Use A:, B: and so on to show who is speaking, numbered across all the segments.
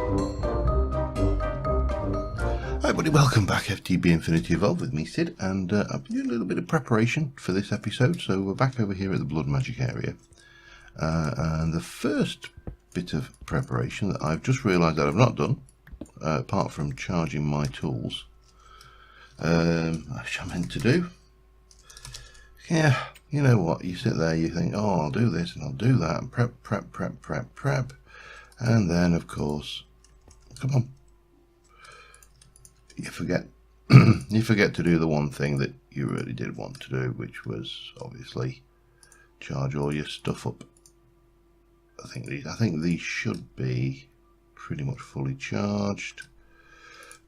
A: Hi everybody, welcome back. FTB Infinity Evolved with me, Sid, and I've been doing a little bit of preparation for this episode, so we're back over here at the Blood Magic area. And the first bit of preparation that I've just realised that I've not done, apart from charging my tools, which I meant to do. Yeah, you know what, you sit there, you think, oh, I'll do this and I'll do that, and prep, and then, of course, come on. You forget to do the one thing that you really did want to do, which was obviously charge all your stuff up. I think these should be pretty much fully charged.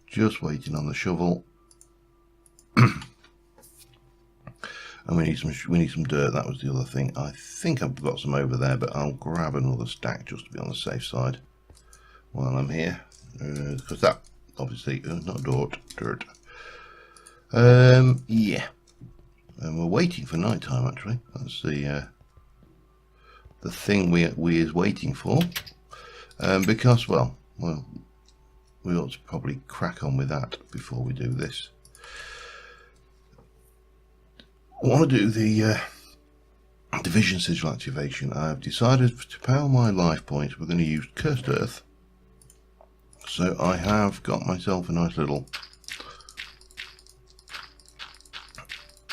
A: Just waiting on the shovel. And we need some dirt. That was the other thing. I think I've got some over there, but I'll grab another stack just to be on the safe side while I'm here, because that obviously not dirt. Yeah, and we're waiting for night time. Actually, that's the thing we is waiting for, because well, we ought to probably crack on with that before we do this. I want to do the division sigil activation. I've decided to power my life points. We're going to use Cursed Earth. So I have got myself a nice little.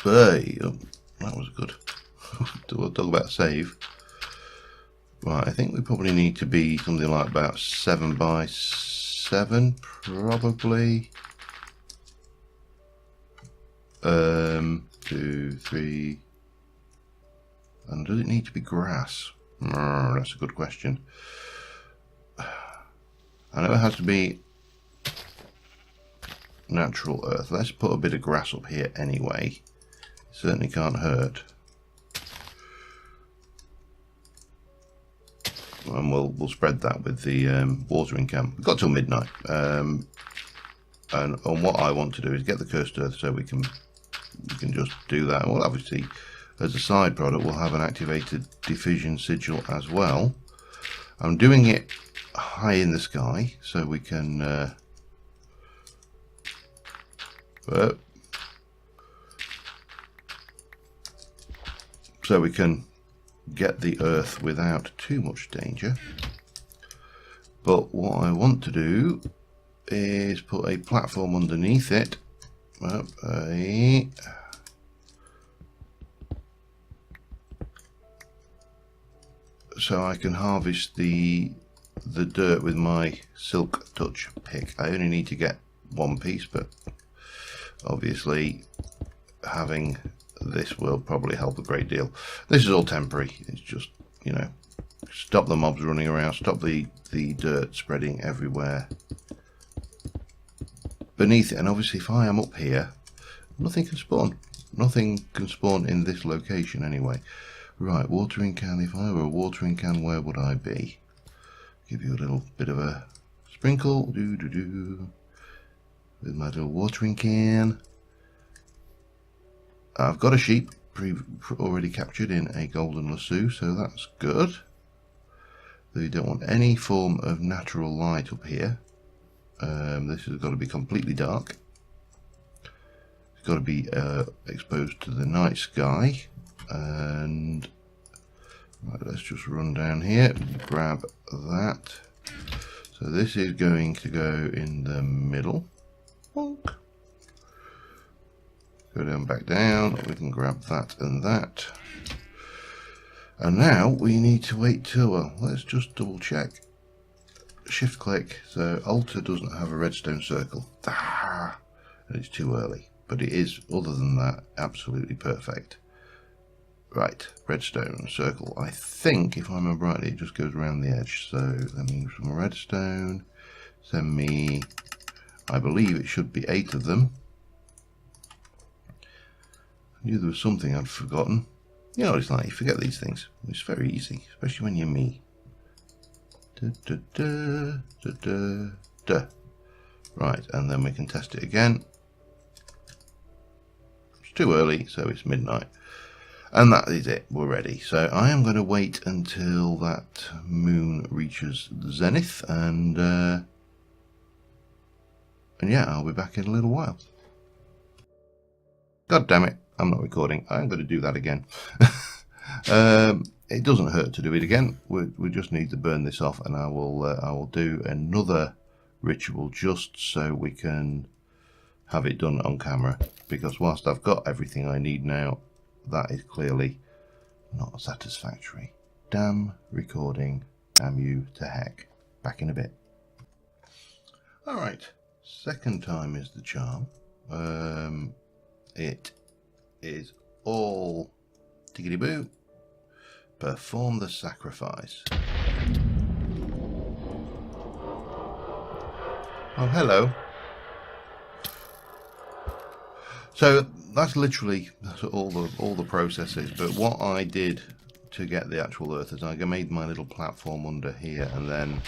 A: Hey, oh, that was good. We'll talk about save. Right, I think we probably need to be something like about 7 by 7, probably. 2, 3. And does it need to be grass? That's a good question. I know it has to be natural earth. Let's put a bit of grass up here anyway. It certainly can't hurt. And we'll spread that with the watering can. We've got till midnight. And what I want to do is get the Cursed Earth so we can just do that. Well, obviously, as a side product, we'll have an activated division sigil as well. I'm doing it high in the sky so we can get the earth without too much danger. But what I want to do is put a platform underneath it, so I can harvest the dirt with my Silk Touch pick. I only need to get one piece, but obviously having this will probably help a great deal. This is all temporary. It's just, you know, stop the mobs running around, stop the dirt spreading everywhere beneath it. And obviously if I am up here, nothing can spawn. Nothing can spawn in this location anyway. Right, watering can. If I were a watering can, where would I be? Give you a little bit of a sprinkle, with my little watering can. I've got a sheep already captured in a golden lasso, so that's good. We don't want any form of natural light up here. This has got to be completely dark. It's got to be exposed to the night sky. And right, let's just run down here and grab that. So this is going to go in the middle. Bonk. Go down, back down. We can grab that and that. And now we need to wait till, well, let's just double check. Shift click. So Altar doesn't have a redstone circle. And it's too early. But it is, other than that, absolutely perfect. Right, redstone circle. I think, if I remember rightly, it just goes around the edge. So let me use some redstone. Send me, I believe it should be 8 of them. I knew there was something I'd forgotten. You know what it's like, you forget these things. It's very easy, especially when you're me. Right, and then we can test it again. It's too early, so it's midnight. And that is it, we're ready. So I am going to wait until that moon reaches the zenith, and And yeah, I'll be back in a little while. God damn it, I'm not recording. I'm going to do that again. It doesn't hurt to do it again. We just need to burn this off, and I will do another ritual just so we can have it done on camera, because whilst I've got everything I need now, that is clearly not satisfactory. Damn recording, damn you to heck. Back in a bit. Alright, second time is the charm. It is all tickety boo. Perform the sacrifice. Oh, hello. So that's literally all the processes. But what I did to get the actual earth is I made my little platform under here, and then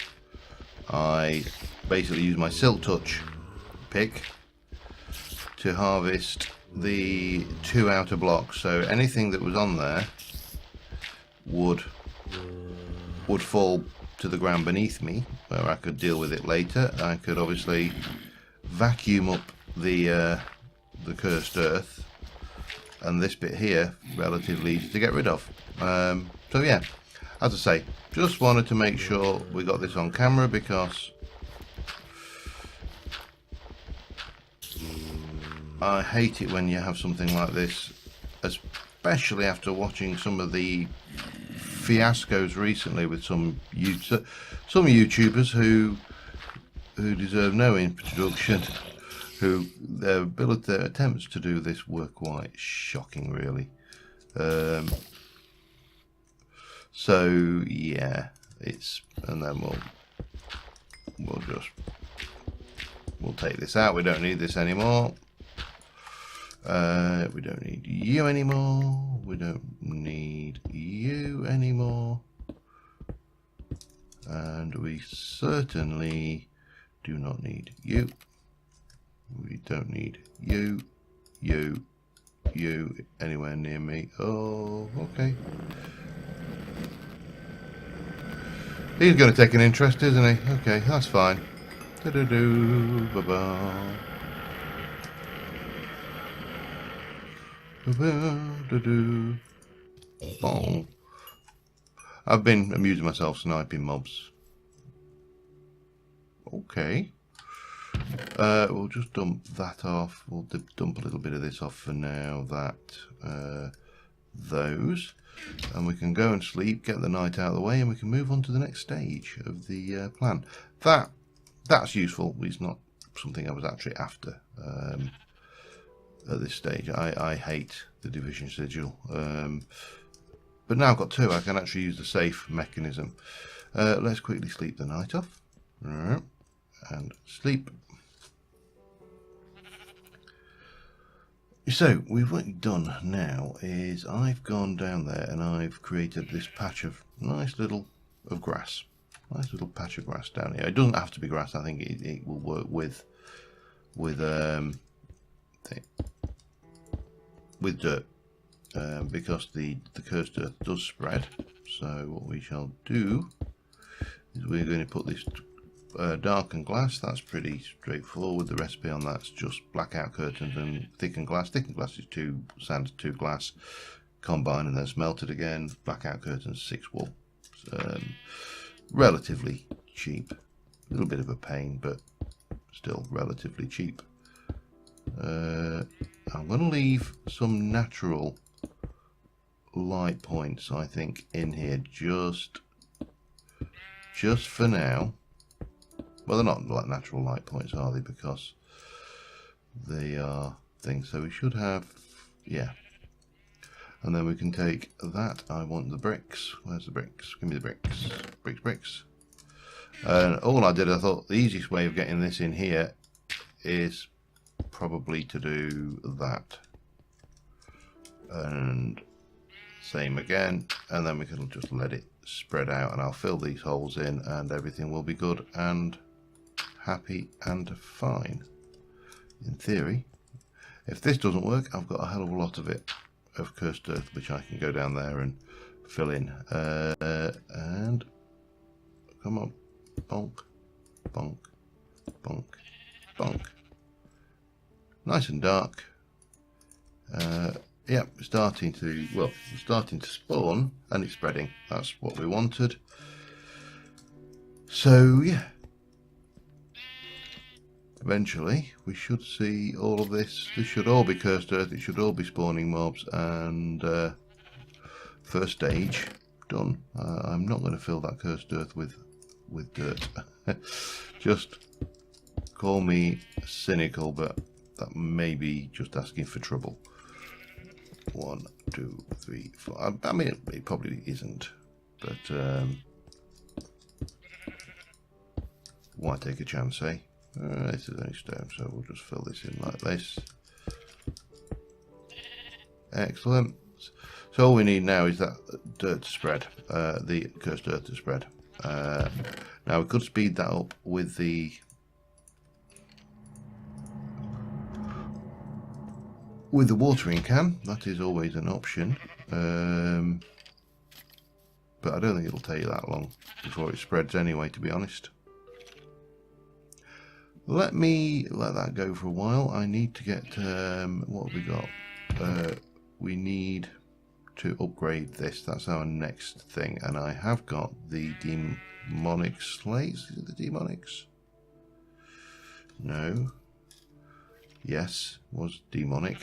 A: I basically used my Silk Touch pick to harvest the 2 outer blocks. So anything that was on there would fall to the ground beneath me, where I could deal with it later. I could obviously vacuum up the cursed earth, and this bit here relatively easy to get rid of. So yeah, as I say, just wanted to make sure we got this on camera, because I hate it when you have something like this, especially after watching some of the fiascos recently with some YouTubers who deserve no introduction, who their attempts to do this were quite shocking, really. So yeah, and then we'll take this out. We don't need this anymore. We don't need you anymore. We don't need you anymore. And we certainly do not need you. We don't need you anywhere near me. Oh, okay. He's going to take an interest, isn't he? Okay, that's fine. Do-do-do, ba-ba. Do-do. Oh. I've been amusing myself sniping mobs. Okay. We'll just dump that off. We'll dump a little bit of this off for now. Those. And we can go and sleep, get the night out of the way, and we can move on to the next stage of the plan. That's useful. It's not something I was actually after at this stage. I hate the division sigil. But now I've got 2, I can actually use the safe mechanism. Let's quickly sleep the night off. And sleep. So what we've done now is I've gone down there and I've created this patch of nice little grass. Nice little patch of grass down here. It doesn't have to be grass. I think it will work with dirt, because the cursed earth does spread. So what we shall do is we're going to put this darkened glass. That's pretty straightforward. The recipe on that's just blackout curtains and thickened glass. Thickened glass is 2 sand, 2 glass combined and then smelted again. Blackout curtains 6 wool. Relatively cheap. A little bit of a pain, but still relatively cheap. I'm going to leave some natural light points, I think, in here just for now. Well, they're not like natural light points, are they? Because they are things. So we should have, yeah. And then we can take that. I want the bricks. Where's the bricks? Give me the bricks. Bricks. And all I did, I thought the easiest way of getting this in here is probably to do that. And same again. And then we can just let it spread out, and I'll fill these holes in and everything will be good and happy and fine. In theory, if this doesn't work, I've got a hell of a lot of it, of cursed earth, which I can go down there and fill in. And come on, bonk, bonk, bonk, bonk. nice and dark. Yeah, starting to spawn, and it's spreading. That's what we wanted. So yeah, eventually we should see all of this. This should all be cursed earth. It should all be spawning mobs, and first stage done. I'm not going to fill that cursed earth with dirt. Just call me cynical, but that may be just asking for trouble. 1, 2, 3, 4. I mean, it probably isn't, but why take a chance, eh? This is only stone, so we'll just fill this in like this. Excellent. So all we need now is that dirt to spread, the cursed earth to spread. Now we could speed that up with the watering can. That is always an option, but I don't think it'll take that long before it spreads anyway, to be honest. Let me let that go for a while. I need to get what have we got? We need to upgrade this. That's our next thing, and I have got the demonic slates. Is it the demonics? No. Yes, was demonic.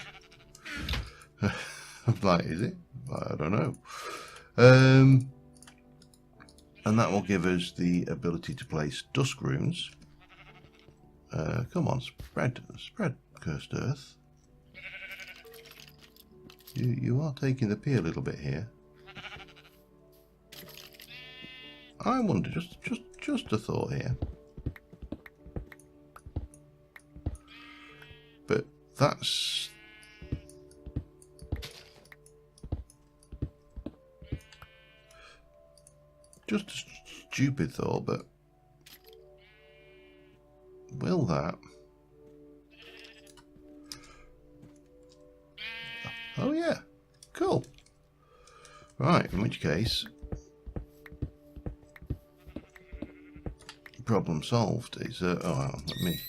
A: I'm like, is it? I don't know. And that will give us the ability to place dusk runes. Come on, spread, cursed earth. You are taking the pee a little bit here. I wonder, just a thought here. But that's just a stupid thought, but will that? Oh yeah, cool. Right, in which case, problem solved. Is oh, let me.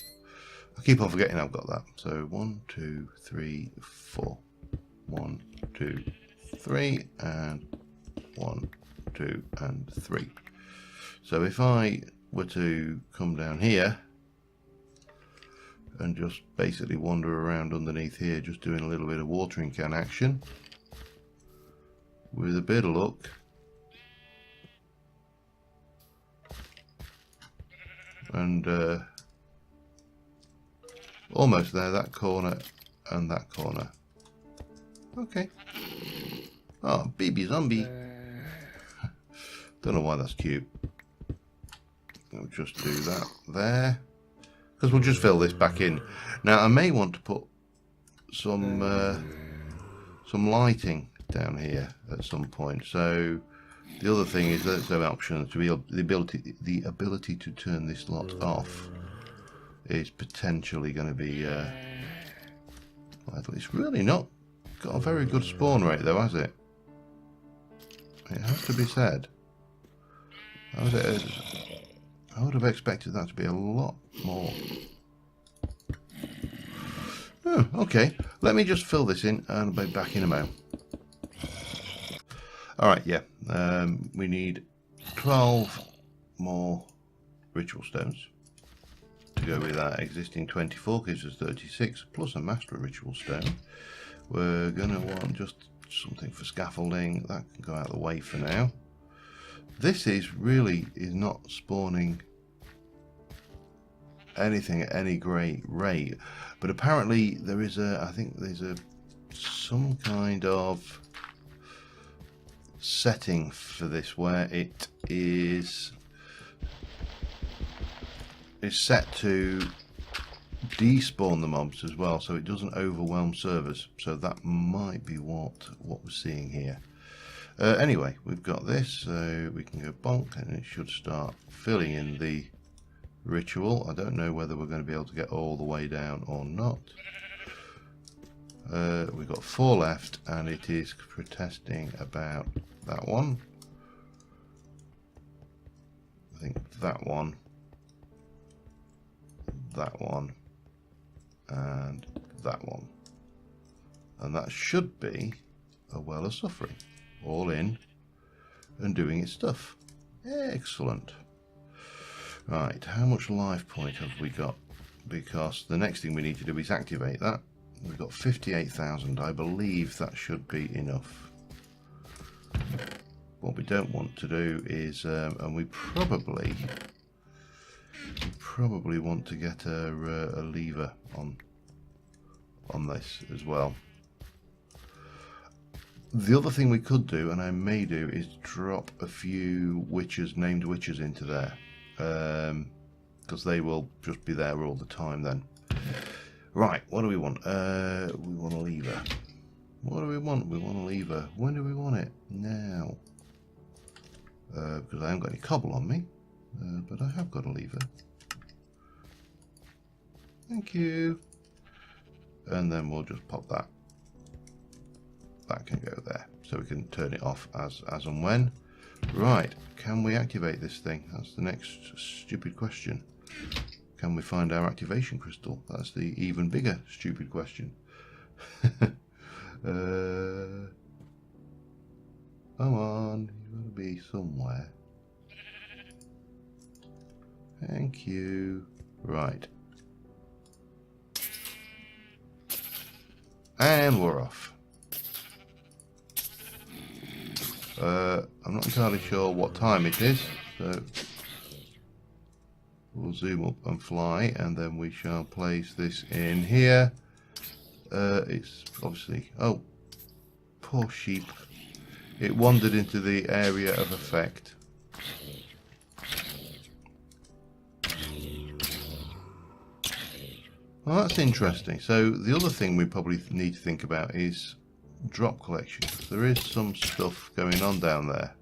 A: I keep on forgetting I've got that. So 1, 2, 3, 4. 1, 2, 3, and 1, 2, and 3. So if I were to come down here and just basically wander around underneath here, just doing a little bit of watering can action, with a bit of luck, and almost there, that corner and that corner. Okay. Oh, baby zombie. Don't know why that's cute. I'll just do that there, because we'll just fill this back in. Now I may want to put some lighting down here at some point. So the other thing is there's an option to be the ability to turn this lot off is potentially going to be it's really not got a very good spawn rate though, has it? It has to be said. I would have expected that to be a lot more. Oh, okay, let me just fill this in and I'll be back in a moment. Alright, yeah, we need 12 more ritual stones to go with our existing 24, gives us 36, plus a master ritual stone. We're going to want just something for scaffolding. That can go out of the way for now. This is not spawning anything at any great rate, but apparently there is I think there's some kind of setting for this where it is set to despawn the mobs as well, so it doesn't overwhelm servers. So that might be what we're seeing here. Anyway, we've got this, so we can go bonk and it should start filling in the ritual. I don't know whether we're going to be able to get all the way down or not. We've got 4 left and it is protesting about that one. I think that one, and that one. And that should be a Well of Suffering. All in and doing its stuff. Excellent. Right, how much life point have we got? Because the next thing we need to do is activate that. We've got 58,000. I believe that should be enough. What we don't want to do is, and we probably want to get a lever on this as well. The other thing we could do, and I may do, is drop a few witches, named witches, into there, because they will just be there all the time then. Right, what do we want? We want a lever. What do we want? We want a lever. When do we want it? Now. Because I haven't got any cobble on me, but I have got a lever. Thank you. And then we'll just pop that. That can go there, so we can turn it off as and when. Right, can we activate this thing? That's the next stupid question. Can we find our activation crystal? That's the even bigger stupid question. Come on, you've got to be somewhere. Thank you. Right. And we're off. I'm not entirely sure what time it is, so we'll zoom up and fly, and then we shall place this in here. It's obviously, oh, poor sheep. It wandered into the area of effect. Well, that's interesting. So the other thing we probably need to think about is drop collection. There is some stuff going on down there.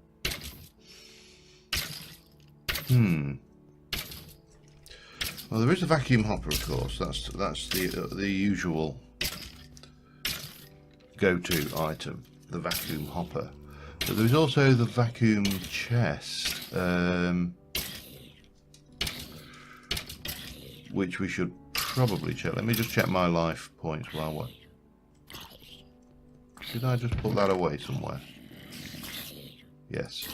A: Well, there is a vacuum hopper, of course. That's the usual go-to item, the vacuum hopper. But there is also the vacuum chest, which we should probably check. Let me just check my life points while we're... Did I just put that away somewhere? Yes.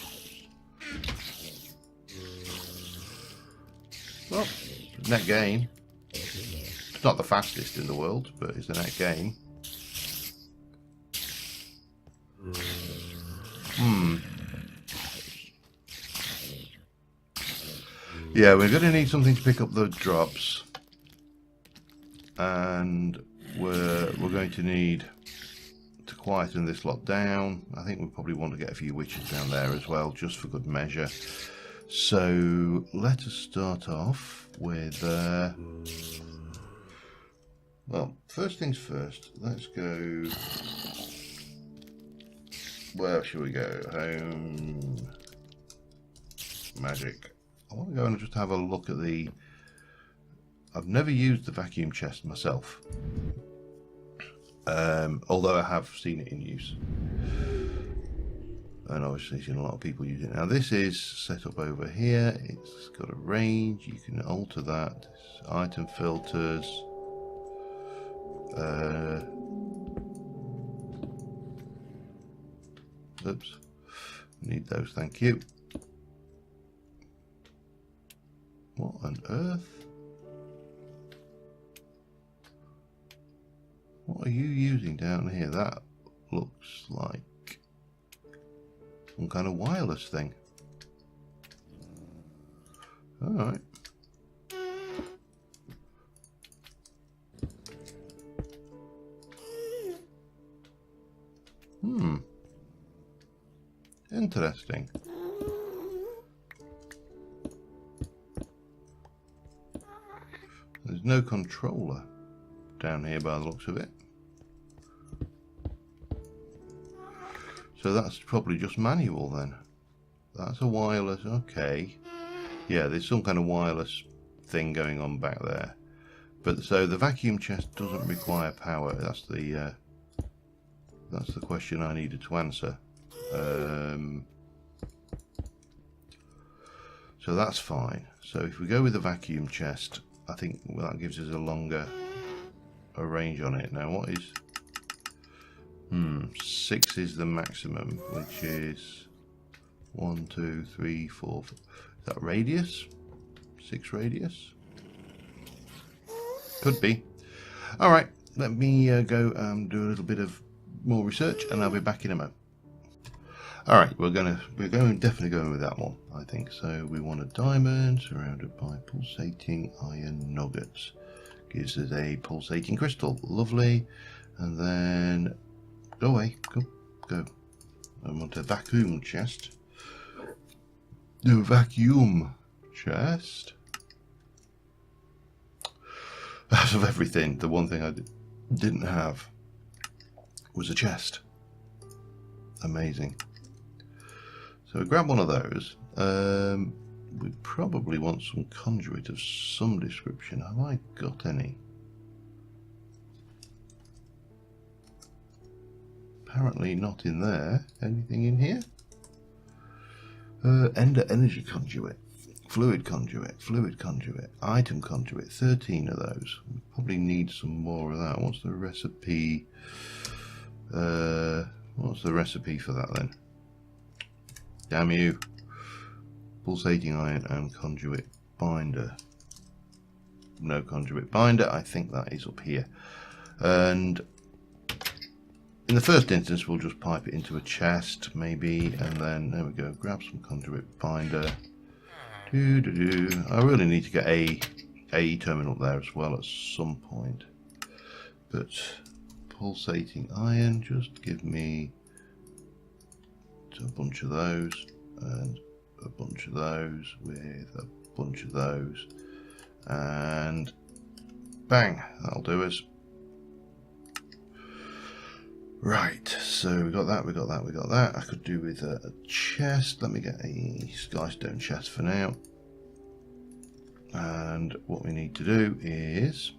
A: Well, net gain. It's not the fastest in the world, but it's a net gain. Yeah, we're going to need something to pick up the drops. And we're going to need to quieten this lot down. I think we probably want to get a few witches down there as well, just for good measure. So let us start off with well, first things first, let's go, where should we go? Home, magic. I want to go and just have a look at the, I've never used the vacuum chest myself, although I have seen it in use. And obviously seen a lot of people use it. Now this is set up over here. It's got a range. You can alter that. It's item filters. Oops. Need those, thank you. What on earth? What are you using down here? That looks like some kind of wireless thing. Alright. Interesting. There's no controller down here by the looks of it. So that's probably just manual then. That's a wireless, okay. Yeah, there's some kind of wireless thing going on back there. But so the vacuum chest doesn't require power. That's the question I needed to answer. So that's fine. So if we go with the vacuum chest, I think that gives us a longer a range on it. Now what is 6 is the maximum, which is 1, 2, 3, 4. Is that radius? 6 radius? Could be. Alright, let me go and do a little bit of more research and I'll be back in a moment. Alright, we're definitely going with that one, I think. So we want a diamond surrounded by pulsating iron nuggets. Gives us a pulsating crystal. Lovely. And then go away. Go. I want a vacuum chest. The vacuum chest. Out of everything, the one thing I didn't have was a chest. Amazing. So we grab one of those. We probably want some conduit of some description. Have I got any? Apparently not in there. Anything in here? Ender energy conduit, fluid conduit, item conduit. 13 of those. We probably need some more of that. What's the recipe? What's the recipe for that then? Damn you. Pulsating iron and conduit binder. No conduit binder. I think that is up here. And in the first instance, we'll just pipe it into a chest, maybe, and then there we go. Grab some conduit binder. I really need to get a terminal there as well at some point. But pulsating iron, just give me a bunch of those and a bunch of those with a bunch of those, and bang, that'll do us. Right, so we got that. I could do with a chest. Let me get a skystone chest for now. And what we need to do is,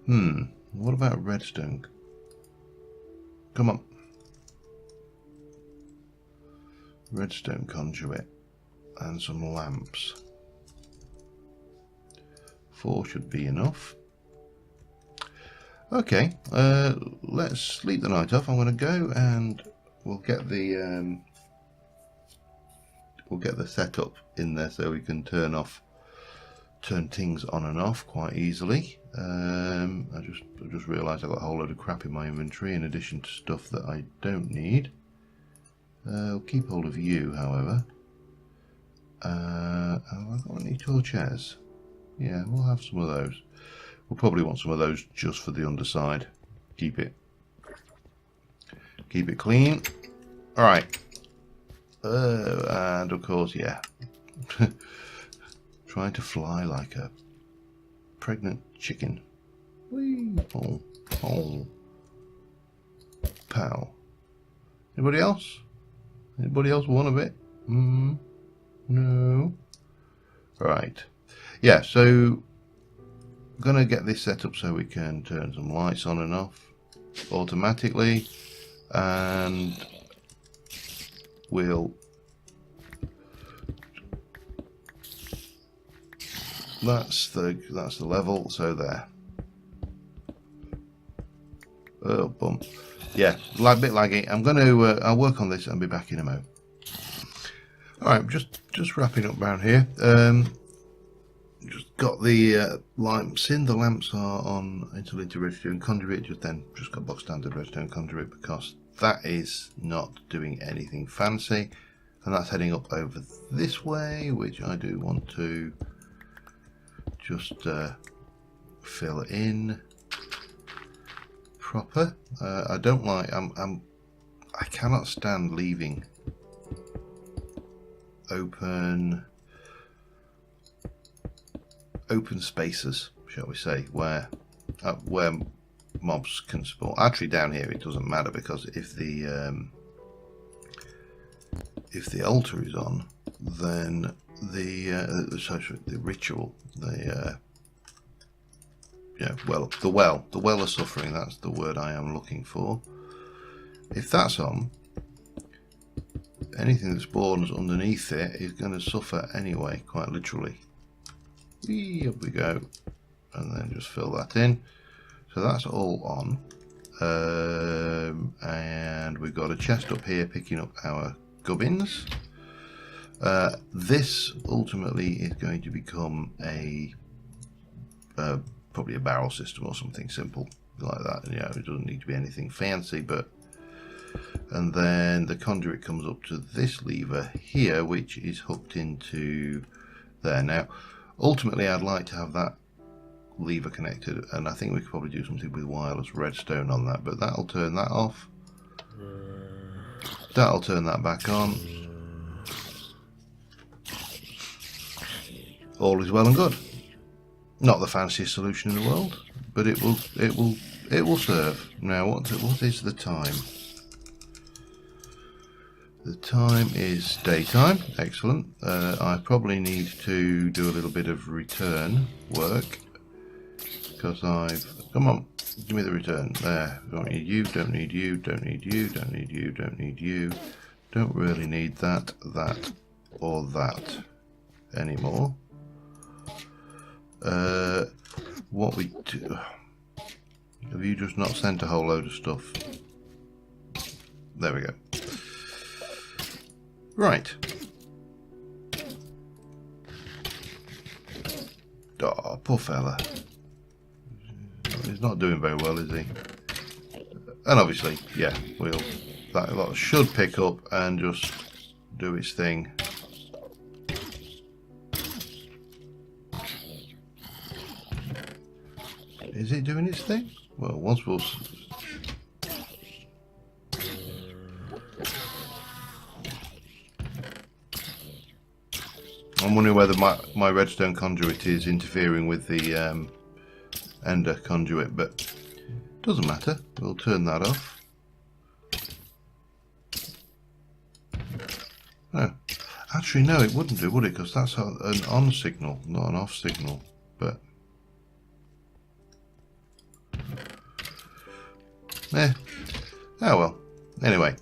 A: what about redstone? Come on. Redstone conduit and some lamps. 4 should be enough. Okay, let's sleep the night off. I'm going to go and we'll get the setup in there so we can turn things on and off quite easily. I just realised I've got a whole load of crap in my inventory in addition to stuff that I don't need. I'll keep hold of you, however. Have I got any tool chairs? Yeah, we'll have some of those. We'll probably want some of those just for the underside. Keep it clean. All right. And of course, yeah. Trying to fly like a pregnant chicken. Whee! Oh. Pow. Anybody else? Anybody else want a bit? No. Right. Yeah, so I'm gonna get this set up so we can turn some lights on and off automatically, and we'll that's the level, so there. Oh, bump. Yeah, a bit laggy. I'm gonna I'll work on this and be back in a moment. All right, just wrapping up around here. Just got the lamps in. The lamps are on interlinked redstone conduit. Just got box standard redstone conduit because that is not doing anything fancy, and that's heading up over this way, which I do want to just fill in proper. I don't like. I cannot stand leaving open spaces, shall we say, where mobs can spawn. Actually, down here it doesn't matter because if the altar is on, then the ritual, the well are suffering. That's the word I am looking for. If that's on, anything that spawns underneath it is going to suffer anyway, quite literally. Up we go, and then just fill that in. So that's all on. And we've got a chest up here picking up our gubbins. This ultimately is going to become a probably a barrel system or something simple like that. You know, it doesn't need to be anything fancy, but and then the conduit comes up to this lever here, which is hooked into there. Now, ultimately, I'd like to have that lever connected, and I think we could probably do something with wireless redstone on that, but that'll turn that off. That'll turn that back on. All is well and good. Not the fanciest solution in the world, but it will serve. Now, what is the time? The time is daytime. Excellent. I probably need to do a little bit of return work because come on, give me the return. There. Don't need you. Don't need you. Don't need you. Don't need you. Don't need you. Don't really need that, or that anymore. What we do? Have you just not sent a whole load of stuff? There we go. Right. Oh, poor fella. He's not doing very well, is he? And obviously, yeah, that lot should pick up and just do its thing. Is it doing its thing? Well, once we'll... I'm wondering whether my redstone conduit is interfering with the ender conduit, but doesn't matter. We'll turn that off. Oh, actually, no, it wouldn't do, would it? Because that's an on signal, not an off signal. But oh well. Anyway,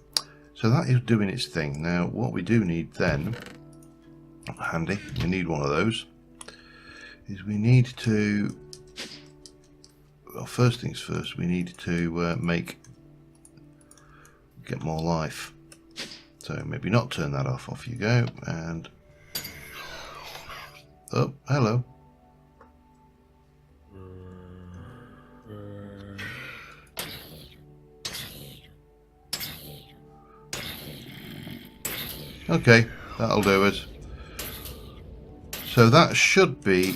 A: so that is doing its thing. Now, what we do need then, handy, we need one of those, is we need to, well, first things first, we need to get more life. So maybe not turn that off. Off you go. And oh, hello. Okay, that'll do it. So that should be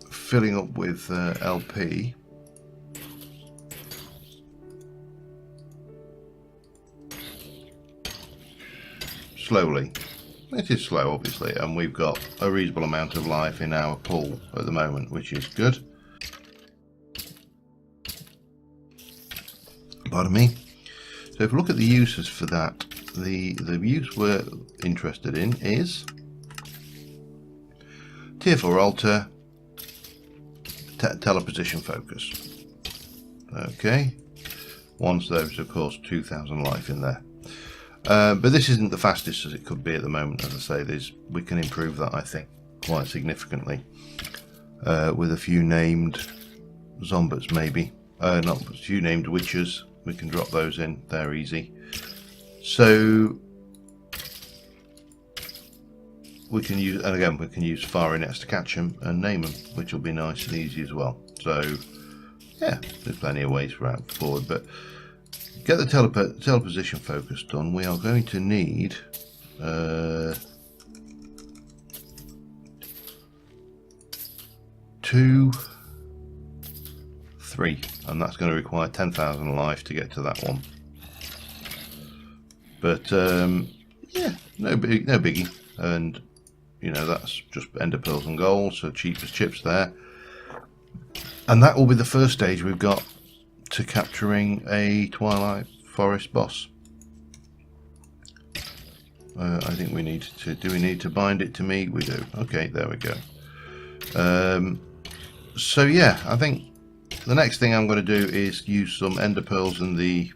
A: filling up with LP. Slowly. It is slow, obviously, and we've got a reasonable amount of life in our pool at the moment, which is good. Pardon me. So if we look at the uses for that, the use we're interested in is Tier 4 altar, teleposition focus. Okay, once there's of course 2,000 life in there. But this isn't the fastest as it could be at the moment. As I say, we can improve that, I think, quite significantly with a few named zombies, maybe. Not a few named witches. We can drop those in. They're easy. So we can use, and again, we can use firing nets to catch them and name them, which will be nice and easy as well. So yeah, there's plenty of ways forward, but get the teleposition focus done. We are going to need 2, 3, and that's going to require 10,000 life to get to that one. But yeah, no biggie, and you know, that's just ender pearls and gold, so cheap as chips there. And that will be the first stage we've got to capturing a Twilight Forest boss. I think we need to, do we need to bind it to me? We do. Okay, there we go. So yeah, I think the next thing I'm going to do is use some ender pearls and the,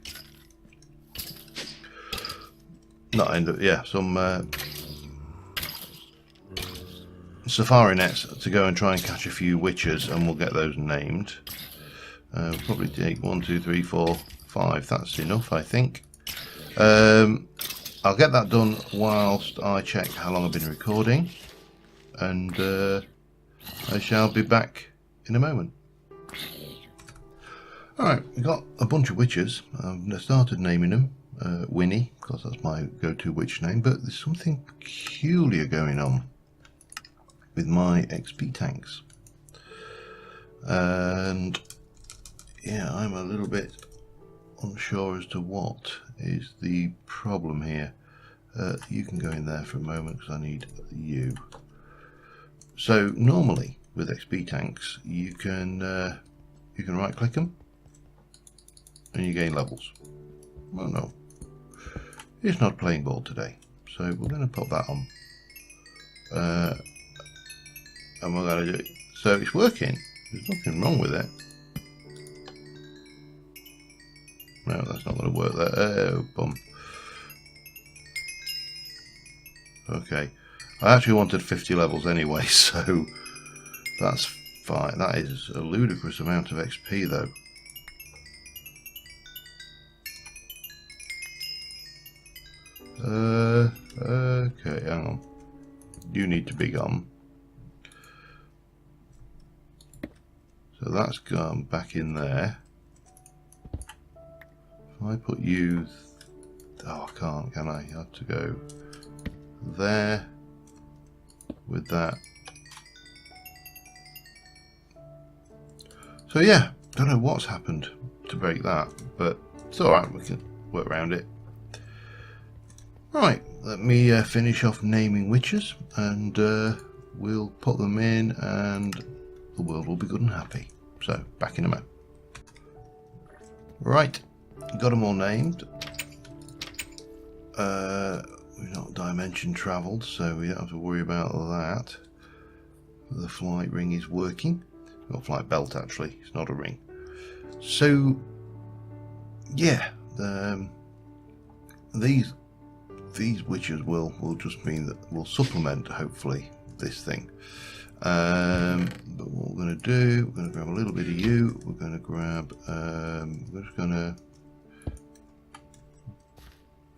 A: some safari nets to go and try and catch a few witches, and we'll get those named. Probably take 1, 2, 3, 4, 5. That's enough, I think. I'll get that done whilst I check how long I've been recording, and I shall be back in a moment. Alright, we got a bunch of witches. I've started naming them Winnie, because that's my go-to witch name, but there's something peculiar going on with my XP tanks. And yeah, I'm a little bit unsure as to what is the problem here. You can go in there for a moment because I need you. So normally with XP tanks you can right click them and you gain levels. Well, no, it's not playing ball today, so we're going to put that on, and we're going to do it. So it's working, there's nothing wrong with it. No, that's not going to work there. Oh, bum. Okay, I actually wanted 50 levels anyway, so that's fine. That is a ludicrous amount of XP though. Okay, hang on. You need to be gone. So that's gone back in there. If I put you... Oh, I can't, can I? I have to go there with that. So yeah, don't know what's happened to break that, but it's alright, we can work around it. Right, let me finish off naming witches, and we'll put them in and the world will be good and happy. So, back in a moment. Right, got them all named. We've not dimension travelled, so we don't have to worry about that. The flight ring is working. Well, flight belt actually, it's not a ring. So, yeah, these witches will just mean that we'll supplement, hopefully, this thing. But what we're going to do, we're going to grab a little bit of you. We're going to grab, we're just going to,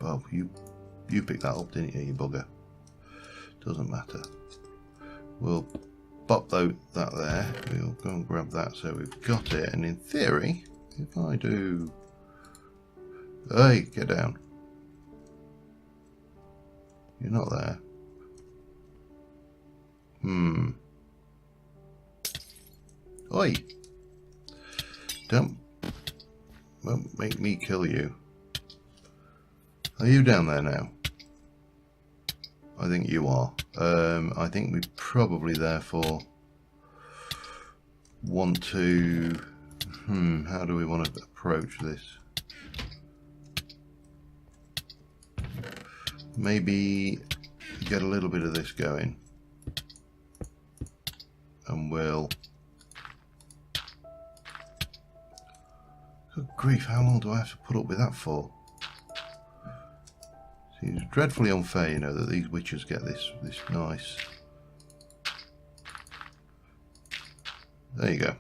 A: well, you picked that up, didn't you, you bugger? Doesn't matter. We'll pop that there. We'll go and grab that so we've got it. And in theory, if I do, hey, get down. You're not there. Oi! Don't make me kill you. Are you down there now? I think you are. I think we probably therefore want to... how do we want to approach this? Maybe get a little bit of this going, and we'll... Good grief, how long do I have to put up with that for? Seems dreadfully unfair, you know, that these witches get this nice... There you go.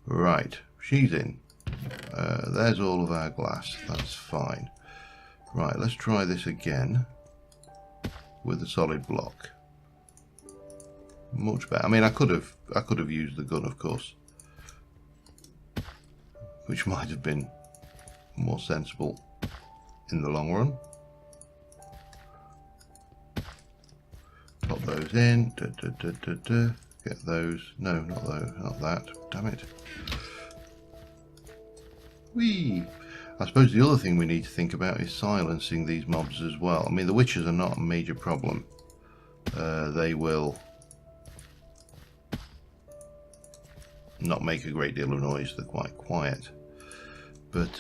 A: Right, she's in. There's all of our glass, that's fine. Right, let's try this again with the solid block. Much better. I mean, I could have used the gun, of course, which might have been more sensible in the long run. Pop those in. Get those. No, not those. Not that. Damn it. Whee! I suppose the other thing we need to think about is silencing these mobs as well. I mean, the witches are not a major problem. They will not make a great deal of noise. They're quite quiet. But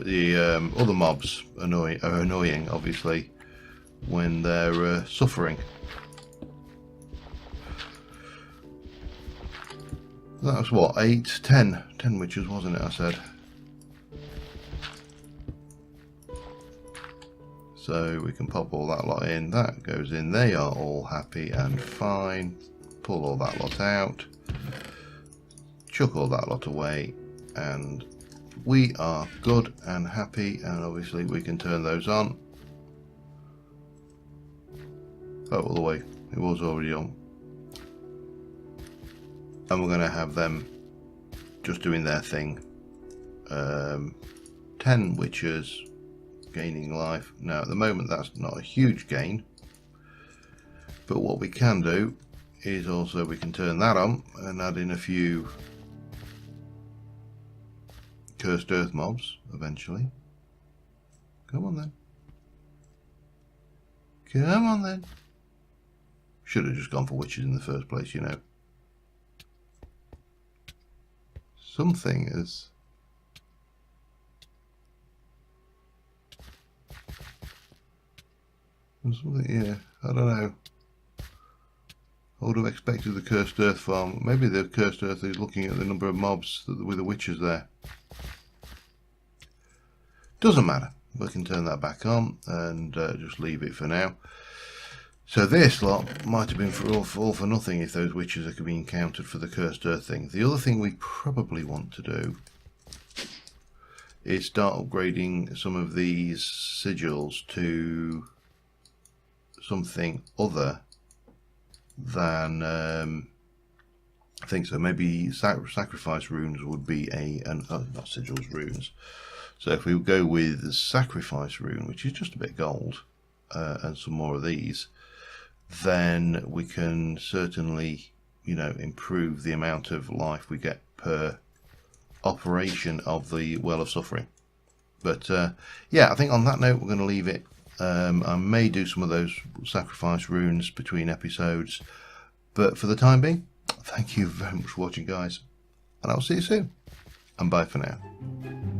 A: the other mobs are annoying, obviously, when they're suffering. That was what, 10 witches, wasn't it, I said? So so we can pop all that lot in. That goes in. They are all happy and fine. Pull all that lot out. Chuck all that lot away, and we are good and happy. And obviously we can turn those on. Oh, all the way. It was already on. And we're going to have them just doing their thing. 10 witches gaining life. Now at the moment that's not a huge gain, but what we can do is also we can turn that on and add in a few cursed earth mobs eventually. Come on then. Come on then. Should have just gone for witches in the first place, you know. Something is... Something, yeah, I don't know. I would have expected the Cursed Earth farm. Maybe the Cursed Earth is looking at the number of mobs with the witches there. Doesn't matter. We can turn that back on and just leave it for now. So this lot might have been all for nothing if those witches are being counted for the Cursed Earth thing. The other thing we probably want to do is start upgrading some of these sigils to something other than I think so. Maybe sacrifice runes would be not sigils, runes. So if we go with the sacrifice rune, which is just a bit gold, and some more of these, then we can certainly, you know, improve the amount of life we get per operation of the Well of Suffering. But yeah, I think on that note we're going to leave it. I may do some of those sacrifice runes between episodes, but for the time being, thank you very much for watching, guys, and I'll see you soon, and bye for now.